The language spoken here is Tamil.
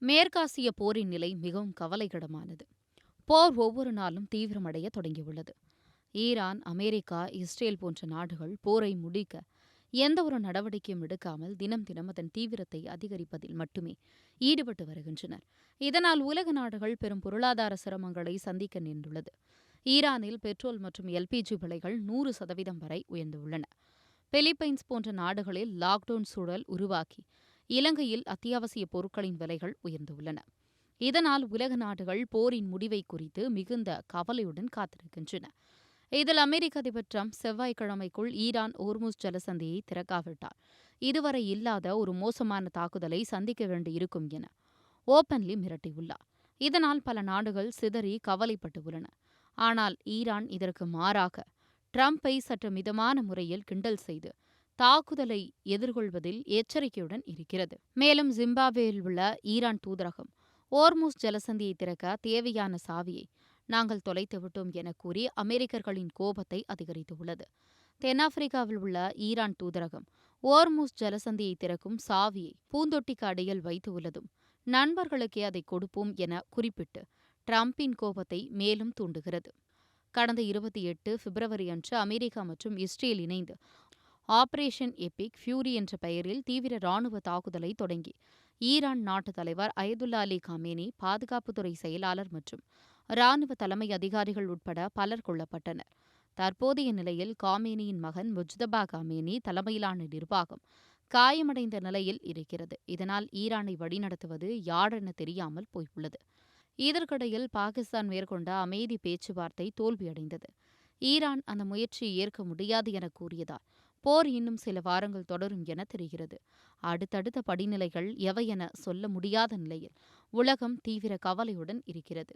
மேற்காசிய போரின் நிலை மிகவும் கவலைக்கிடமானது. போர் ஒவ்வொரு நாளும் தீவிரமடைய தொடங்கியுள்ளது. ஈரான், அமெரிக்கா, இஸ்ரேல் போன்ற நாடுகள் போரை முடிக்க எந்தவொரு நடவடிக்கையும் எடுக்காமல் தினம் தினம் அதன் தீவிரத்தை அதிகரிப்பதில் மட்டுமே ஈடுபட்டு வருகின்றனர். இதனால் உலக நாடுகள் பெரும் பொருளாதார சிரமங்களை சந்திக்க நேர்ந்துள்ளது. ஈரானில் பெட்ரோல் மற்றும் எல்பிஜி விலைகள் 100% வரை உயர்ந்துள்ளன. பிலிப்பைன்ஸ் போன்ற நாடுகளில் லாக்டவுன் சூழல் உருவாகி இலங்கையில் அத்தியாவசிய பொருட்களின் விலைகள் உயர்ந்துள்ளன. இதனால் உலக நாடுகள் போரின் முடிவை குறித்து மிகுந்த கவலையுடன் காத்திருக்கின்றன. இதில் அமெரிக்க அதிபர் டிரம்ப் செவ்வாய்க்கிழமைக்குள் ஈரான் ஓர்முஸ் ஜலசந்தியை திறக்காவிட்டால் இதுவரை இல்லாத ஒரு மோசமான தாக்குதலை சந்திக்க வேண்டியிருக்கும் என ஓபன்லி மிரட்டியுள்ளார். இதனால் பல நாடுகள் சிதறி கவலைப்பட்டு உள்ளன. ஆனால் ஈரான் இதற்கு மாறாக டிரம்பை சற்று மிதமான முறையில் கிண்டல் செய்து தாக்குதலை எதிர்கொள்வதில் எச்சரிக்கையுடன் இருக்கிறது. மேலும் ஜிம்பாப்வேயில் உள்ள ஈரான் தூதரகம் ஓர்முஸ் ஜலசந்தியை திறக்க தேவையான சாவியை நாங்கள் தொலைத்துவிட்டோம் என கூறி அமெரிக்கர்களின் கோபத்தை அதிகரித்துள்ளது. தென்னாப்பிரிக்காவில் உள்ள ஈரான் தூதரகம் ஓர்முஸ் ஜலசந்தியை திறக்கும் சாவியை பூந்தொட்டிக்கு அடியில் வைத்துள்ளதும் நண்பர்களுக்கே அதை கொடுப்போம் என குறிப்பிட்டு டிரம்பின் கோபத்தை மேலும் தூண்டுகிறது. கடந்த 28 பிப்ரவரி அன்று அமெரிக்கா மற்றும் இஸ்ரேல் இணைந்து ஆபரேஷன் எபிக் ஃபியூரி என்ற பெயரில் தீவிர ராணுவ தாக்குதலை தொடங்கி ஈரான் நாட்டு தலைவர் அயதுல்லா அலி காமேனி, பாதுகாப்புத்துறை செயலாளர் மற்றும் ராணுவ தலைமை அதிகாரிகள் உட்பட பலர் கொல்லப்பட்டனர். தற்போதைய நிலையில் காமேனியின் மகன் முஜ்தபா காமேனி தலைமையிலான நிர்வாகம் காயமடைந்த நிலையில் இருக்கிறது. இதனால் ஈரானை வழிநடத்துவது யாரென தெரியாமல் போயுள்ளது. இதற்கிடையில் பாகிஸ்தான் மேற்கொண்ட அமைதி பேச்சுவார்த்தை தோல்வியடைந்தது. ஈரான் அந்த முயற்சியை ஏற்க முடியாது என கூறியதால் போர் இன்னும் சில வாரங்கள் தொடரும் என தெரிகிறது. அடுத்தடுத்த படிநிலைகள் எவை என சொல்ல முடியாத நிலையில் உலகம் தீவிர கவலையுடன் இருக்கிறது.